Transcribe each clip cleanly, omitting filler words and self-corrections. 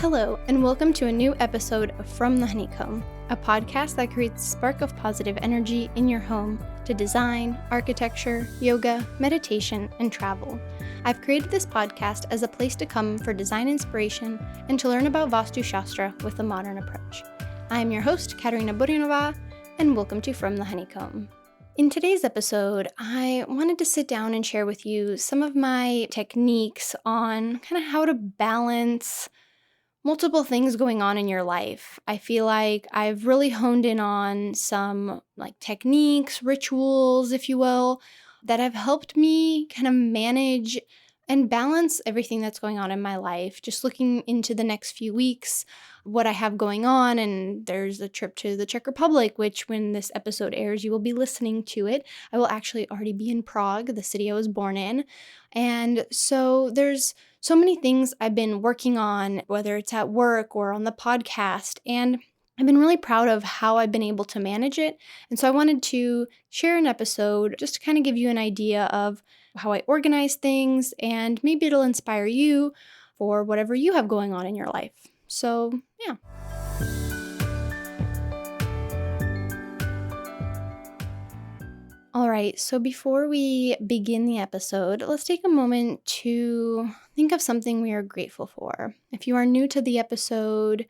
Hello, and welcome to a new episode of From the Honeycomb, a podcast that creates a spark of positive energy in your home to design, architecture, yoga, meditation, and travel. I've created this podcast as a place to come for design inspiration and to learn about Vastu Shastra with a modern approach. I am your host, Katerina, and welcome to From the Honeycomb. In today's episode, I wanted to sit down and share with you some of my techniques on kind of how to balance multiple things going on in your life. I feel like I've really honed in on some techniques, rituals, if you will, that have helped me kind of manage and balance everything that's going on in my life. Just looking into the next few weeks, what I have going on, and there's a trip to the Czech Republic, which when this episode airs, you will be listening to it. I will actually already be in Prague, the city I was born in. And so there's so many things I've been working on, whether it's at work or on the podcast, and I've been really proud of how I've been able to manage it. And so I wanted to share an episode just to kind of give you an idea of how I organize things, and maybe it'll inspire you for whatever you have going on in your life. So, yeah. All right, so before we begin the episode, let's take a moment to think of something we are grateful for. If you are new to the episode,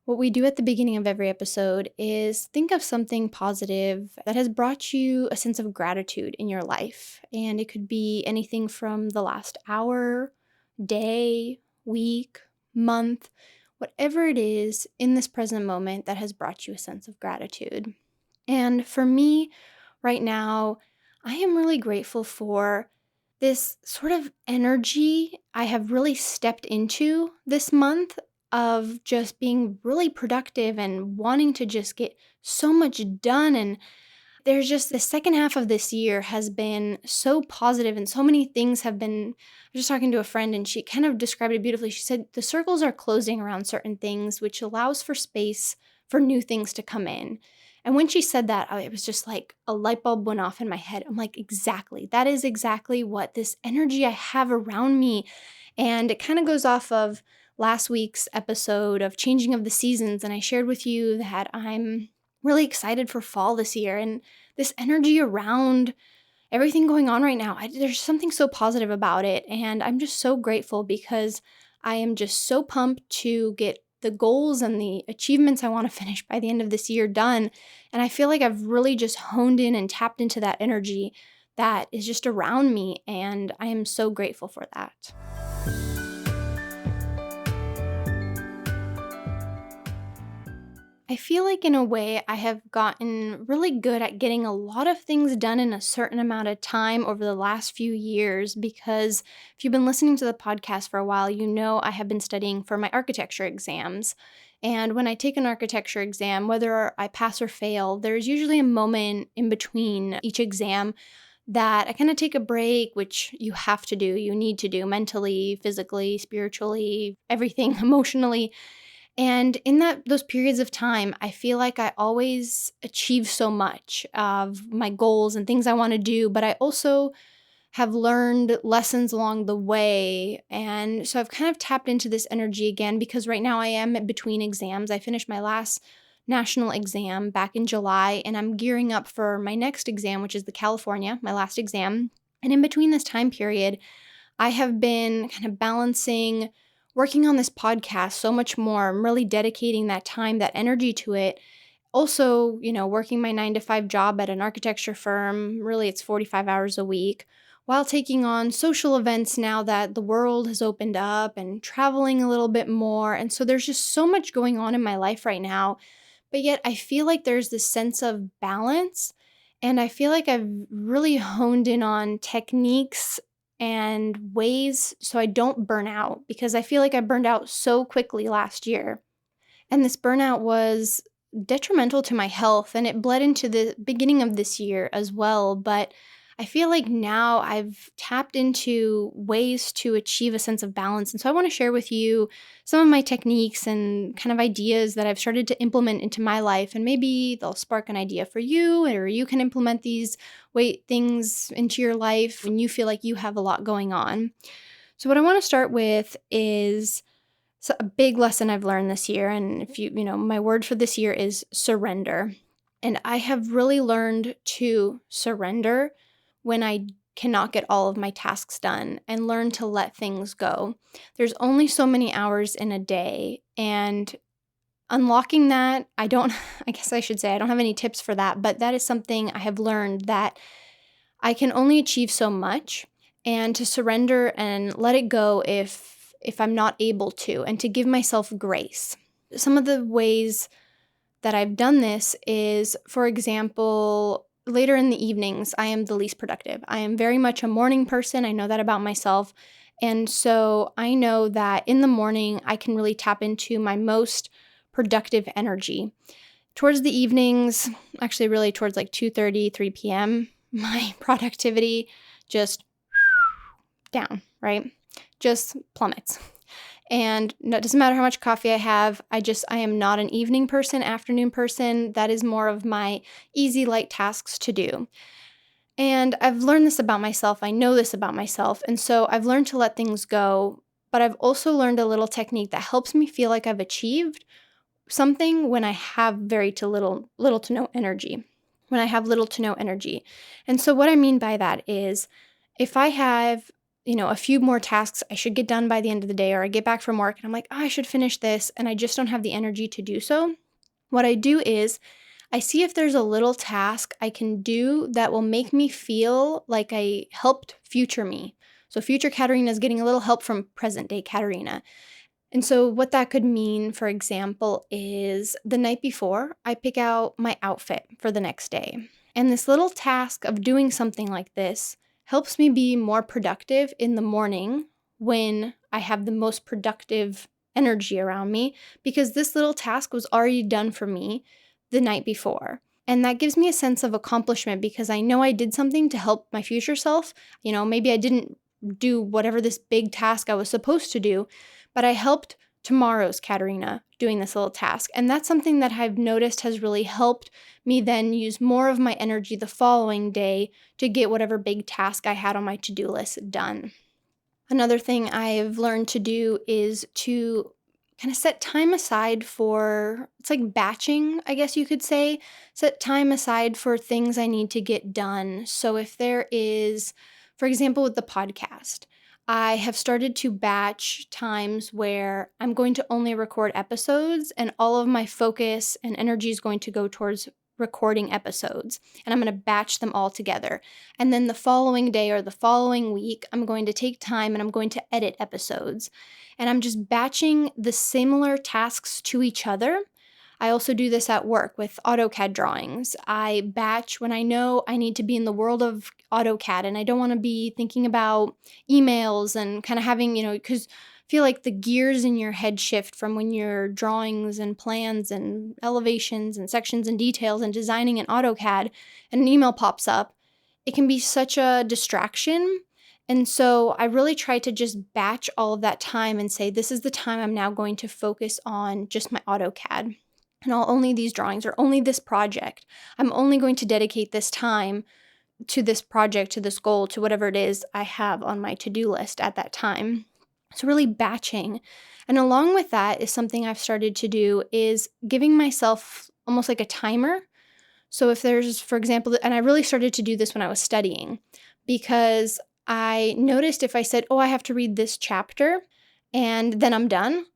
what we do at the beginning of every episode is think of something positive that has brought you a sense of gratitude in your life. And it could be anything from the last hour, day, week, month, whatever it is in this present moment that has brought you a sense of gratitude. And for me, right now, I am really grateful for this sort of energy I have really stepped into this month of just being really productive and wanting to just get so much done. And there's just the second half of this year has been so positive, and so many things have been. I was just talking to a friend and she kind of described it beautifully. She said the circles are closing around certain things, which allows for space for new things to come in. And when she said that, it was just like a light bulb went off in my head. I'm like, exactly. That is exactly what this energy I have around me. And it kind of goes off of last week's episode of Changing of the Seasons. And I shared with you that I'm really excited for fall this year. And this energy around everything going on right now, there's something so positive about it. And I'm just so grateful because I am just so pumped to get the goals and the achievements I want to finish by the end of this year done. And I feel like I've really just honed in and tapped into that energy that is just around me. And I am so grateful for that. I feel like in a way I have gotten really good at getting a lot of things done in a certain amount of time over the last few years, because if you've been listening to the podcast for a while, you know I have been studying for my architecture exams. And when I take an architecture exam, whether I pass or fail, there's usually a moment in between each exam that I kind of take a break, which you have to do, you need to do mentally, physically, spiritually, everything, emotionally. And in those periods of time, I feel like I always achieve so much of my goals and things I want to do, but I also have learned lessons along the way. And so I've kind of tapped into this energy again, because right now I am between exams. I finished my last national exam back in July, and I'm gearing up for my next exam, which is the California, my last exam. And in between this time period, I have been kind of balancing working on this podcast so much more. I'm really dedicating that time, that energy to it. Also, working my 9-to-5 job at an architecture firm, really it's 45 hours a week, while taking on social events now that the world has opened up, and traveling a little bit more. And so there's just so much going on in my life right now. But yet I feel like there's this sense of balance. And I feel like I've really honed in on techniques and ways so I don't burn out, because I feel like I burned out so quickly last year. And this burnout was detrimental to my health, and it bled into the beginning of this year as well. But I feel like now I've tapped into ways to achieve a sense of balance. And so I want to share with you some of my techniques and kind of ideas that I've started to implement into my life. And maybe they'll spark an idea for you, or you can implement these things into your life when you feel like you have a lot going on. So what I want to start with is So a big lesson I've learned this year, and if my word for this year is surrender. And I have really learned to surrender when I cannot get all of my tasks done and learn to let things go. There's only so many hours in a day, and unlocking that, I guess I should say I don't have any tips for that, but that is something I have learned, that I can only achieve so much, and to surrender and let it go if I'm not able to, and to give myself grace. Some of the ways that I've done this is, for example, later in the evenings, I am the least productive. I am very much a morning person. I know that about myself. And so I know that in the morning, I can really tap into my most productive energy. Towards the evenings, actually really towards like 2:30, 3 p.m., my productivity just down, right? Just plummets. And it doesn't matter how much coffee I have. I am not an evening person, afternoon person. That is more of my easy, light tasks to do. And I've learned this about myself. I know this about myself. And so I've learned to let things go. But I've also learned a little technique that helps me feel like I've achieved something when I have little to no energy. When I have little to no energy. And so what I mean by that is, if I have a few more tasks I should get done by the end of the day, or I get back from work and I'm like, I should finish this, and I just don't have the energy to do so. What I do is I see if there's a little task I can do that will make me feel like I helped future me. So future Katerina is getting a little help from present day Katerina. And so what that could mean, for example, is the night before, I pick out my outfit for the next day. And this little task of doing something like this helps me be more productive in the morning when I have the most productive energy around me, because this little task was already done for me the night before. And that gives me a sense of accomplishment, because I know I did something to help my future self. Maybe I didn't do whatever this big task I was supposed to do, but I helped tomorrow's Katerina doing this little task. And that's something that I've noticed has really helped me then use more of my energy the following day to get whatever big task I had on my to-do list done. Another thing I've learned to do is to kind of set time aside for, it's like batching, I guess you could say. Set time aside for things I need to get done. So if there is, for example, with the podcast, I have started to batch times where I'm going to only record episodes, and all of my focus and energy is going to go towards recording episodes, and I'm going to batch them all together. And then the following day or the following week, I'm going to take time and I'm going to edit episodes. And I'm just batching the similar tasks to each other. I also do this at work with AutoCAD drawings. I batch when I know I need to be in the world of AutoCAD and I don't want to be thinking about emails and kind of having, because I feel like the gears in your head shift from when you're drawings and plans and elevations and sections and details and designing in AutoCAD and an email pops up. It can be such a distraction. And so I really try to just batch all of that time and say, this is the time I'm now going to focus on just my AutoCAD. And only these drawings or only this project. I'm only going to dedicate this time to this project, to this goal, to whatever it is I have on my to-do list at that time. So really batching. And along with that is something I've started to do is giving myself almost like a timer. So if there's, for example, and I really started to do this when I was studying, because I noticed if I said, I have to read this chapter and then I'm done.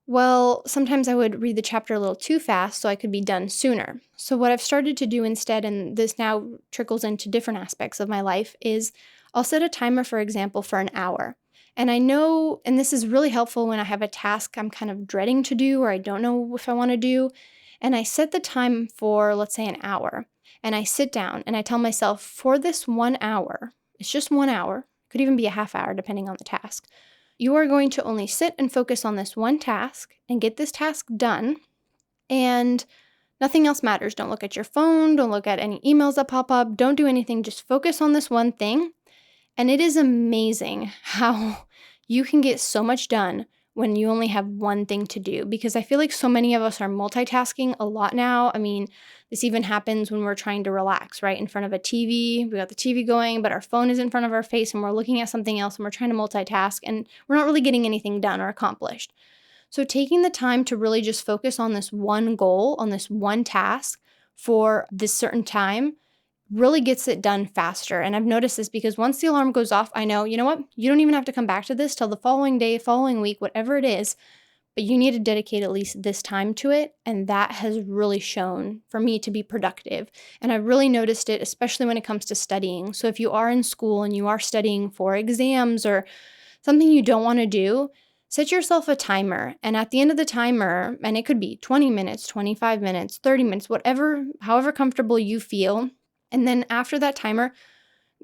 Well, sometimes I would read the chapter a little too fast so I could be done sooner. So what I've started to do instead, and this now trickles into different aspects of my life, is I'll set a timer, for example, for an hour. And I know, and this is really helpful when I have a task I'm kind of dreading to do or I don't know if I want to do. And I set the time for, let's say, an hour. And I sit down and I tell myself, for this 1 hour, it's just 1 hour, could even be a half hour depending on the task. You are going to only sit and focus on this one task and get this task done, and nothing else matters. Don't look at your phone. Don't look at any emails that pop up. Don't do anything. Just focus on this one thing. And it is amazing how you can get so much done when you only have one thing to do, because I feel like so many of us are multitasking a lot now. I mean, this even happens when we're trying to relax, right? In front of a TV, we got the TV going, but our phone is in front of our face and we're looking at something else and we're trying to multitask and we're not really getting anything done or accomplished. So taking the time to really just focus on this one goal, on this one task for this certain time really gets it done faster. And I've noticed this because once the alarm goes off, I know, you know what? You don't even have to come back to this till the following day, following week, whatever it is, but you need to dedicate at least this time to it. And that has really shown for me to be productive. And I've really noticed it, especially when it comes to studying. So if you are in school and you are studying for exams or something you don't want to do, set yourself a timer. And at the end of the timer, and it could be 20 minutes, 25 minutes, 30 minutes, whatever, however comfortable you feel. And then after that timer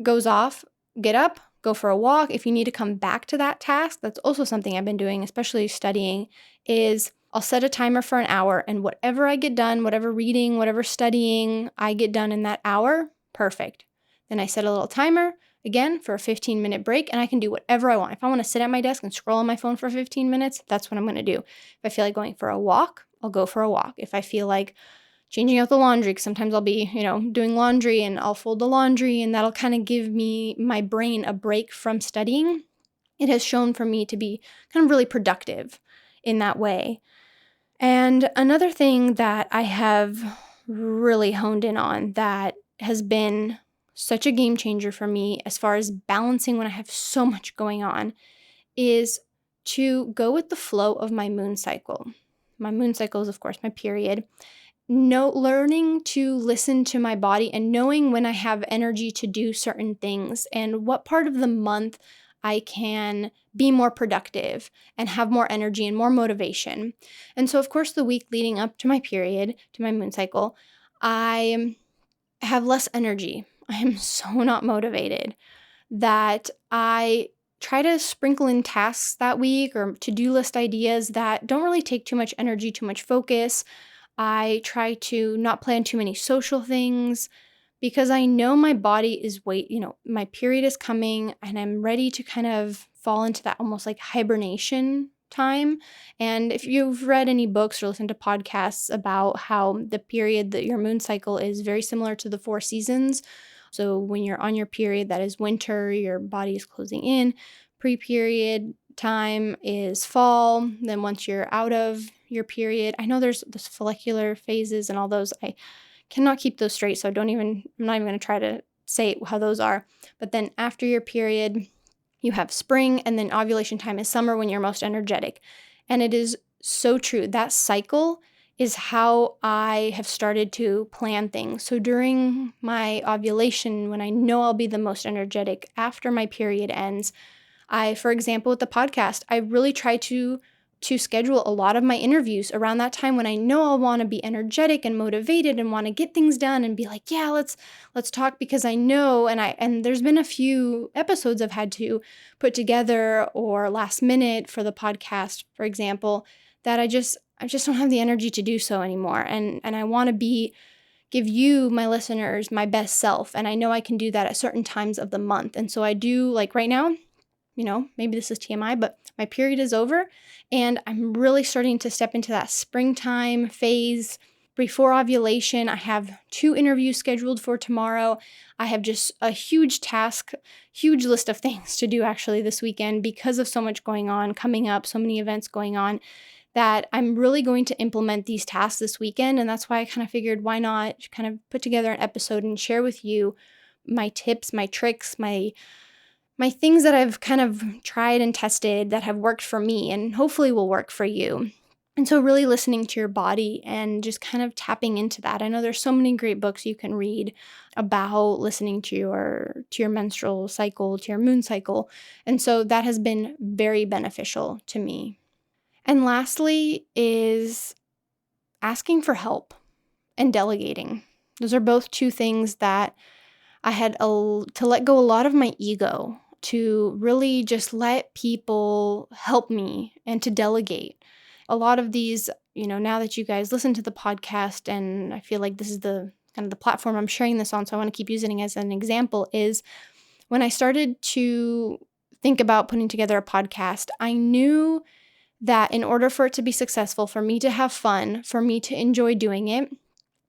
goes off, get up, go for a walk. If you need to come back to that task, that's also something I've been doing, especially studying, is I'll set a timer for an hour, and whatever I get done, whatever reading, whatever studying I get done in that hour, perfect. Then I set a little timer again for a 15-minute break, and I can do whatever I want. If I want to sit at my desk and scroll on my phone for 15 minutes, that's what I'm going to do. If I feel like going for a walk, I'll go for a walk. If I feel like changing out the laundry, because sometimes I'll be, doing laundry and I'll fold the laundry, and that'll kind of give my brain a break from studying. It has shown for me to be kind of really productive in that way. And another thing that I have really honed in on that has been such a game changer for me as far as balancing when I have so much going on is to go with the flow of my moon cycle. My moon cycle is, of course, my period. Learning to listen to my body and knowing when I have energy to do certain things and what part of the month I can be more productive and have more energy and more motivation. And so, of course, the week leading up to my period, to my moon cycle, I have less energy. I am so not motivated that I try to sprinkle in tasks that week or to-do list ideas that don't really take too much energy, too much focus. I try to not plan too many social things because I know my body is my period is coming and I'm ready to kind of fall into that almost like hibernation time. And if you've read any books or listened to podcasts about how the period that your moon cycle is very similar to the 4 seasons. So when you're on your period, that is winter, your body is closing in. Pre-period time is fall. Then once you're out of your period, I know there's those follicular phases and all those. I cannot keep those straight, so I'm not even going to try to say how those are. But then after your period, you have spring, and then ovulation time is summer when you're most energetic. And it is so true. That cycle is how I have started to plan things. So during my ovulation, when I know I'll be the most energetic after my period ends, for example, with the podcast, I really try to schedule a lot of my interviews around that time when I know I'll want to be energetic and motivated and want to get things done and be like, yeah, let's talk, because I know, and there's been a few episodes I've had to put together or last minute for the podcast, for example, that I just don't have the energy to do so anymore. And I want to give you, my listeners, my best self. And I know I can do that at certain times of the month. And so I do, like right now, maybe this is TMI, but my period is over and I'm really starting to step into that springtime phase. Before ovulation, I have 2 interviews scheduled for tomorrow. I have just a huge list of things to do actually this weekend because of so much going on, coming up, so many events going on, that I'm really going to implement these tasks this weekend. And that's why I kind of figured, why not kind of put together an episode and share with you my tips, my tricks, my things that I've kind of tried and tested that have worked for me and hopefully will work for you. And so really listening to your body and just kind of tapping into that. I know there's so many great books you can read about listening to your menstrual cycle, to your moon cycle. And so that has been very beneficial to me. And lastly is asking for help and delegating. Those are both 2 things that I had to let go a lot of my ego, to really just let people help me and to delegate. A lot of these, now that you guys listen to the podcast, and I feel like this is the kind of the platform I'm sharing this on, so I want to keep using it as an example, is when I started to think about putting together a podcast, I knew that in order for it to be successful, for me to have fun, for me to enjoy doing it,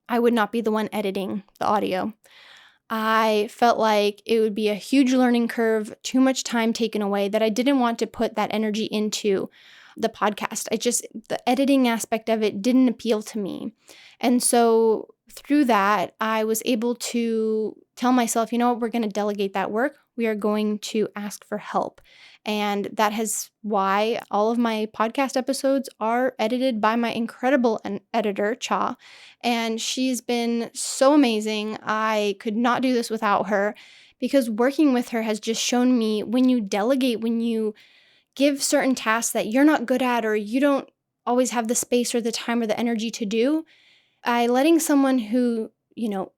I would not be the one editing the audio. I felt like it would be a huge learning curve, too much time taken away that I didn't want to put that energy into the podcast. The editing aspect of it didn't appeal to me. And so through that, I was able to tell myself, you know what, we're going to delegate that work. We are going to ask for help. And that is why all of my podcast episodes are edited by my incredible editor, Cha. And she's been so amazing. I could not do this without her, because working with her has just shown me, when you delegate, when you give certain tasks that you're not good at or you don't always have the space or the time or the energy to do, letting someone who,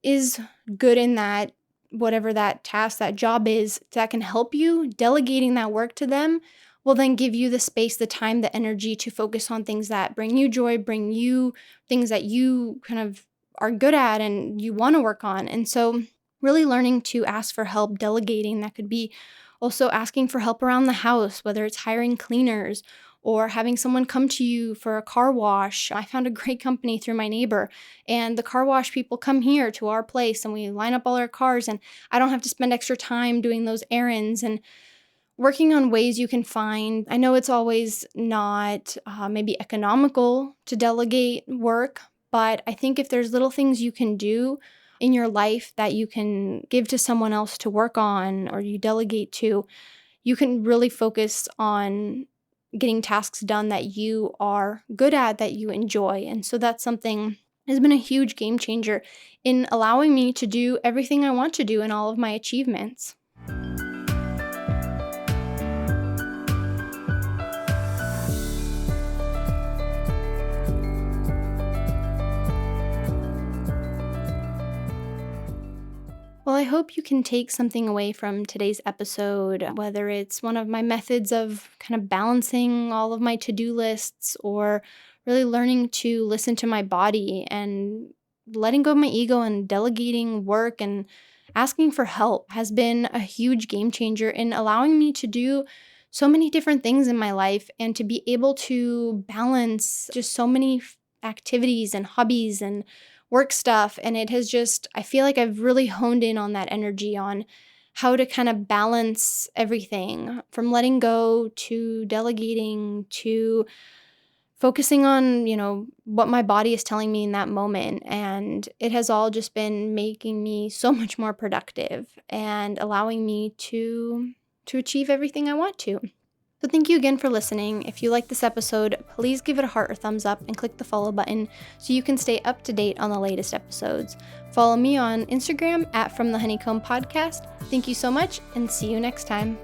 is good in that, whatever that task, that job is, that can help you, delegating that work to them will then give you the space, the time, the energy to focus on things that bring you joy, bring you things that you kind of are good at and you want to work on. And so really learning to ask for help, delegating, that could be also asking for help around the house, whether it's hiring cleaners or having someone come to you for a car wash. I found a great company through my neighbor, and the car wash people come here to our place and we line up all our cars, and I don't have to spend extra time doing those errands and working on ways you can find. I know it's always not maybe economical to delegate work, but I think if there's little things you can do in your life that you can give to someone else to work on or you delegate to, you can really focus on getting tasks done that you are good at, that you enjoy. And so that's something has been a huge game changer in allowing me to do everything I want to do in all of my achievements. Well, I hope you can take something away from today's episode, whether it's one of my methods of kind of balancing all of my to-do lists or really learning to listen to my body and letting go of my ego and delegating work and asking for help has been a huge game changer in allowing me to do so many different things in my life and to be able to balance just so many activities and hobbies and work stuff. And it has just, I feel like I've really honed in on that energy on how to kind of balance everything from letting go to delegating to focusing on, what my body is telling me in that moment. And it has all just been making me so much more productive and allowing me to achieve everything I want to. So thank you again for listening. If you like this episode, please give it a heart or thumbs up and click the follow button so you can stay up to date on the latest episodes. Follow me on Instagram @FromTheHoneycomb Podcast. Thank you so much and see you next time.